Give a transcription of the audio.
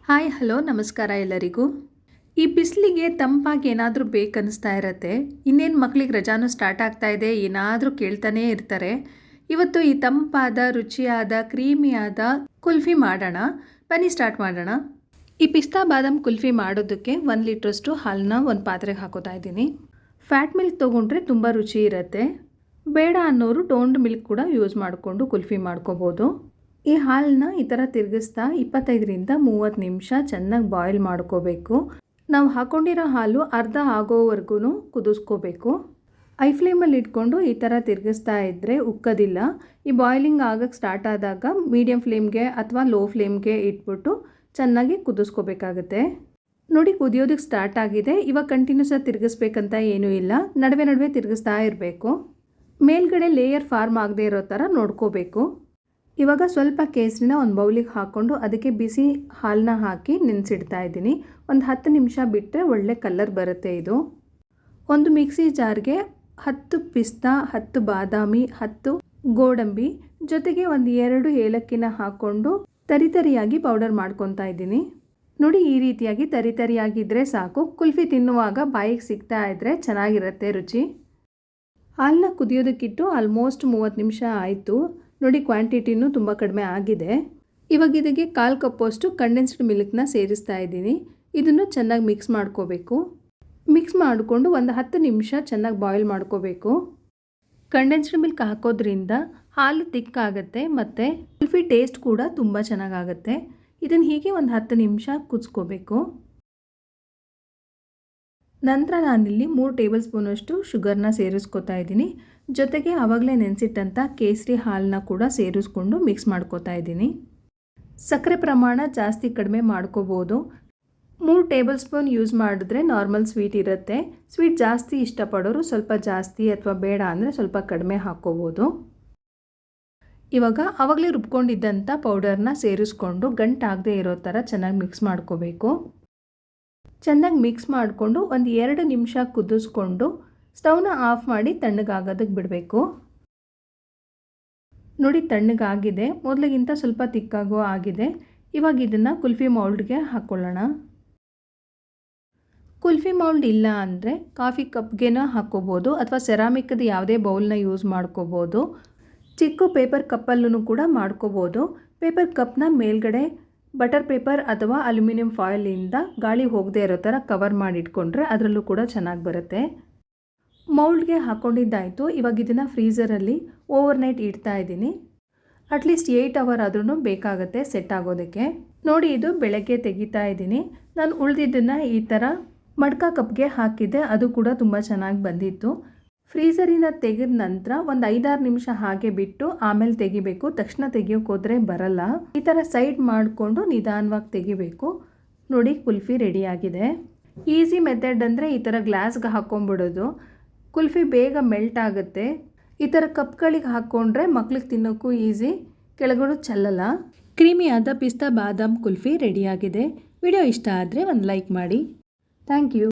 Hi hello ನಮಸ್ಕಾರ ಎಲ್ಲರಿಗೂ. ಈ ಬಿಸಿಲಿಗೆ ತಂಪಾಗಿ ಏನಾದರೂ ಬೇಕನ್ನಿಸ್ತಾ ಇರತ್ತೆ. ಇನ್ನೇನು ಮಕ್ಕಳಿಗೆ ರಜಾನೂ ಸ್ಟಾರ್ಟ್ ಆಗ್ತಾ ಇದೆ, ಏನಾದರೂ ಕೇಳ್ತಾನೇ ಇರ್ತಾರೆ. ಇವತ್ತು ಈ ತಂಪಾದ ರುಚಿಯಾದ ಕ್ರೀಮಿಯಾದ ಕುಲ್ಫಿ ಮಾಡೋಣ. ಬನ್ನಿ ಸ್ಟಾರ್ಟ್ ಮಾಡೋಣ. ಈ ಪಿಸ್ತಾ ಬಾದಾಮ್ ಕುಲ್ಫಿ ಮಾಡೋದಕ್ಕೆ 1 ಲೀಟ್ರಷ್ಟು ಹಾಲನ್ನ ಒಂದು ಪಾತ್ರೆಗೆ ಹಾಕೋತಾ ಇದ್ದೀನಿ. ಫ್ಯಾಟ್ ಮಿಲ್ಕ್ ತೊಗೊಂಡ್ರೆ ತುಂಬ ರುಚಿ ಇರುತ್ತೆ. ಬೇಡ ಅನ್ನೋರು ಟೋನ್ಡ್ ಮಿಲ್ಕ್ ಕೂಡ ಯೂಸ್ ಮಾಡಿಕೊಂಡು ಕುಲ್ಫಿ ಮಾಡ್ಕೋಬೋದು. ಈ ಹಾಲನ್ನ ಈ ಥರ ತಿರುಗಿಸ್ತಾ 25ರಿಂದ 30 ನಿಮಿಷ ಚೆನ್ನಾಗಿ ಬಾಯ್ಲ್ ಮಾಡ್ಕೋಬೇಕು. ನಾವು ಹಾಕ್ಕೊಂಡಿರೋ ಹಾಲು ಅರ್ಧ ಆಗೋವರೆಗೂ ಕುದಿಸ್ಕೋಬೇಕು. ಐ ಫ್ಲೇಮಲ್ಲಿ ಇಟ್ಕೊಂಡು ಈ ಥರ ತಿರುಗಿಸ್ತಾ ಇದ್ದರೆ ಉಕ್ಕೋದಿಲ್ಲ. ಈ ಬಾಯ್ಲಿಂಗ್ ಆಗೋಕ್ಕೆ ಸ್ಟಾರ್ಟ್ ಆದಾಗ ಮೀಡಿಯಮ್ ಫ್ಲೇಮ್ಗೆ ಅಥವಾ ಲೋ ಫ್ಲೇಮ್ಗೆ ಇಟ್ಬಿಟ್ಟು ಚೆನ್ನಾಗಿ ಕುದಿಸ್ಕೋಬೇಕಾಗುತ್ತೆ. ನೋಡಿ, ಕುದಿಯೋದಕ್ಕೆ ಸ್ಟಾರ್ಟ್ ಆಗಿದೆ. ಇವಾಗ ಕಂಟಿನ್ಯೂಸ್ ಆಗಿ ತಿರುಗಿಸ್ಬೇಕಂತ ಏನೂ ಇಲ್ಲ, ನಡುವೆ ನಡುವೆ ತಿರುಗಿಸ್ತಾ ಇರಬೇಕು. ಮೇಲ್ಗಡೆ ಲೇಯರ್ ಫಾರ್ಮ್ ಆಗದೆ ಇರೋ ಥರ ನೋಡ್ಕೋಬೇಕು. ಇವಾಗ ಸ್ವಲ್ಪ ಕೇಸರಿನ ಒಂದು ಬೌಲಿಗೆ ಹಾಕ್ಕೊಂಡು ಅದಕ್ಕೆ ಬಿಸಿ ಹಾಲನ್ನ ಹಾಕಿ ನೆನೆಸಿಡ್ತಾ ಇದ್ದೀನಿ. ಒಂದು 10 ನಿಮಿಷ ಬಿಟ್ಟರೆ ಒಳ್ಳೆ ಕಲರ್ ಬರುತ್ತೆ ಇದು. ಒಂದು ಮಿಕ್ಸಿ ಜಾರ್ಗೆ 10 ಪಿಸ್ತಾ, 10 ಬಾದಾಮಿ, 10 ಗೋಡಂಬಿ ಜೊತೆಗೆ ಒಂದು 2 ಏಲಕ್ಕಿನ ಹಾಕ್ಕೊಂಡು ತರಿತರಿಯಾಗಿ ಪೌಡರ್ ಮಾಡ್ಕೊತಾ ಇದ್ದೀನಿ. ನೋಡಿ, ಈ ರೀತಿಯಾಗಿ ತರಿತರಿಯಾಗಿದ್ದರೆ ಸಾಕು. ಕುಲ್ಫಿ ತಿನ್ನುವಾಗ ಬಾಯಿಗೆ ಸಿಗ್ತಾ ಇದ್ದರೆ ಚೆನ್ನಾಗಿರುತ್ತೆ ರುಚಿ. ಹಾಲನ್ನ ಕುದಿಯೋದಕ್ಕಿಟ್ಟು ಆಲ್ಮೋಸ್ಟ್ 30 ನಿಮಿಷ ಆಯಿತು. ನೋಡಿ, ಕ್ವಾಂಟಿಟಿನೂ ತುಂಬ ಕಡಿಮೆ ಆಗಿದೆ. ಇವಾಗ ಇದಕ್ಕೆ 1/4 ಕಪ್ಪಷ್ಟು ಕಂಡೆನ್ಸ್ಡ್ ಮಿಲ್ಕ್ನ ಸೇರಿಸ್ತಾ ಇದ್ದೀನಿ. ಇದನ್ನು ಚೆನ್ನಾಗಿ ಮಿಕ್ಸ್ ಮಾಡ್ಕೋಬೇಕು. ಮಿಕ್ಸ್ ಮಾಡಿಕೊಂಡು ಒಂದು 10 ನಿಮಿಷ ಚೆನ್ನಾಗಿ ಬಾಯ್ಲ್ ಮಾಡ್ಕೋಬೇಕು. ಕಂಡೆನ್ಸ್ಡ್ ಮಿಲ್ಕ್ ಹಾಕೋದ್ರಿಂದ ಹಾಲು ತಿಕ್ಕಾಗುತ್ತೆ ಮತ್ತು ಕುಲ್ಫಿ ಟೇಸ್ಟ್ ಕೂಡ ತುಂಬ ಚೆನ್ನಾಗಾಗುತ್ತೆ. ಇದನ್ನು ಹೀಗೆ ಒಂದು 10 ನಿಮಿಷ ಕುದಿಸ್ಕೋಬೇಕು. ನಂತರ ನಾನಿಲ್ಲಿ 3 ಟೇಬಲ್ ಸ್ಪೂನಷ್ಟು ಶುಗರ್ನ ಸೇರಿಸ್ಕೋತಾ ಇದ್ದೀನಿ. ಜೊತೆಗೆ ಆವಾಗಲೇ ನೆನೆಸಿಟ್ಟಂಥ ಕೇಸರಿ ಹಾಲನ್ನ ಕೂಡ ಸೇರಿಸ್ಕೊಂಡು ಮಿಕ್ಸ್ ಮಾಡ್ಕೋತಾ ಇದ್ದೀನಿ. ಸಕ್ಕರೆ ಪ್ರಮಾಣ ಜಾಸ್ತಿ ಕಡಿಮೆ ಮಾಡ್ಕೋಬೋದು. 3 ಟೇಬಲ್ ಸ್ಪೂನ್ ಯೂಸ್ ಮಾಡಿದ್ರೆ ನಾರ್ಮಲ್ ಸ್ವೀಟ್ ಇರುತ್ತೆ. ಸ್ವೀಟ್ ಜಾಸ್ತಿ ಇಷ್ಟಪಡೋರು ಸ್ವಲ್ಪ ಜಾಸ್ತಿ ಅಥವಾ ಬೇಡ ಅಂದರೆ ಸ್ವಲ್ಪ ಕಡಿಮೆ ಹಾಕ್ಕೋಬೋದು. ಇವಾಗ ಆವಾಗಲೇ ರುಬ್ಕೊಂಡಿದ್ದಂಥ ಪೌಡರ್ನ ಸೇರಿಸ್ಕೊಂಡು ಗಂಟಾಗದೆ ಇರೋ ಥರ ಚೆನ್ನಾಗಿ ಮಿಕ್ಸ್ ಮಾಡ್ಕೋಬೇಕು. ಚೆನ್ನಾಗಿ ಮಿಕ್ಸ್ ಮಾಡಿಕೊಂಡು ಒಂದು 2 ನಿಮಿಷ ಕುದಿಸ್ಕೊಂಡು ಸ್ಟವ್ನ ಆಫ್ ಮಾಡಿ ತಣ್ಣಗಾಗೋದಕ್ಕೆ ಬಿಡಬೇಕು. ನೋಡಿ, ತಣ್ಣಗಾಗಿದೆ. ಮೊದಲಿಗಿಂತ ಸ್ವಲ್ಪ ತಿಕ್ಕಾಗೋ ಆಗಿದೆ. ಇವಾಗ ಇದನ್ನು ಕುಲ್ಫಿ ಮೌಲ್ಡ್ಗೆ ಹಾಕ್ಕೊಳ್ಳೋಣ. ಕುಲ್ಫಿ ಮೌಲ್ಡ್ ಇಲ್ಲ ಅಂದರೆ ಕಾಫಿ ಕಪ್ಗೆನ ಹಾಕ್ಕೋಬೋದು ಅಥವಾ ಸೆರಾಮಿಕ್ದು ಯಾವುದೇ ಬೌಲ್ನ ಯೂಸ್ ಮಾಡ್ಕೋಬೋದು. ಚಿಕ್ಕ ಪೇಪರ್ ಕಪ್ಪಲ್ಲೂ ಕೂಡ ಮಾಡ್ಕೋಬೋದು. ಪೇಪರ್ ಕಪ್ನ ಮೇಲ್ಗಡೆ ಬಟರ್ ಪೇಪರ್ ಅಥವಾ ಅಲ್ಯೂಮಿನಿಯಂ ಫಾಯಿಲಿಂದ ಗಾಳಿ ಹೋಗದೆ ಇರೋ ಥರ ಕವರ್ ಮಾಡಿಟ್ಕೊಂಡ್ರೆ ಅದರಲ್ಲೂ ಕೂಡ ಚೆನ್ನಾಗಿ ಬರುತ್ತೆ. ಮೌಲ್ಡ್ಗೆ ಹಾಕ್ಕೊಂಡಿದ್ದಾಯಿತು. ಇವಾಗ ಇದನ್ನು ಫ್ರೀಝರಲ್ಲಿ ಓವರ್ನೈಟ್ ಇಡ್ತಾ ಇದ್ದೀನಿ. ಅಟ್ಲೀಸ್ಟ್ 8 ಅವರ್ ಆದ್ರೂ ಬೇಕಾಗುತ್ತೆ ಸೆಟ್ ಆಗೋದಕ್ಕೆ. ನೋಡಿ, ಇದು ಬೆಳಗ್ಗೆ ತೆಗಿತಾ ಇದ್ದೀನಿ. ನಾನು ಉಳಿದಿದ್ದನ್ನು ಈ ಥರ ಮಡ್ಕ ಕಪ್ಗೆ ಹಾಕಿದ್ದೆ, ಅದು ಕೂಡ ತುಂಬ ಚೆನ್ನಾಗಿ ಬಂದಿತ್ತು. ಫ್ರೀಝರಿಂದ ತೆಗೆದ ನಂತರ ಒಂದು 5-6 ನಿಮಿಷ ಹಾಗೆ ಬಿಟ್ಟು ಆಮೇಲೆ ತೆಗಿಬೇಕು. ತಕ್ಷಣ ತೆಗಿಯೋಕೆ ಹೋದರೆ ಬರಲ್ಲ. ಈ ಥರ ಸೈಡ್ ಮಾಡಿಕೊಂಡು ನಿಧಾನವಾಗಿ ತೆಗಿಬೇಕು. ನೋಡಿ, ಕುಲ್ಫಿ ರೆಡಿಯಾಗಿದೆ. ಈಸಿ ಮೆಥಡ್ ಅಂದರೆ ಈ ಥರ ಗ್ಲಾಸ್ಗೆ ಹಾಕ್ಕೊಂಬಿಡೋದು. ಕುಲ್ಫಿ ಬೇಗ ಮೆಲ್ಟ್ ಆಗುತ್ತೆ. ಈ ಥರ ಕಪ್ಗಳಿಗೆ ಹಾಕ್ಕೊಂಡ್ರೆ ಮಕ್ಳಿಗೆ ತಿನ್ನೋಕ್ಕೂ ಈಸಿ, ಕೆಳಗಡೆ ಚೆಲ್ಲಲ್ಲ. ಕ್ರೀಮಿಯಾದ ಪಿಸ್ತಾ ಬಾದಾಮ್ ಕುಲ್ಫಿ ರೆಡಿಯಾಗಿದೆ. ವಿಡಿಯೋ ಇಷ್ಟ ಆದರೆ ಒಂದು ಲೈಕ್ ಮಾಡಿ. Thank you.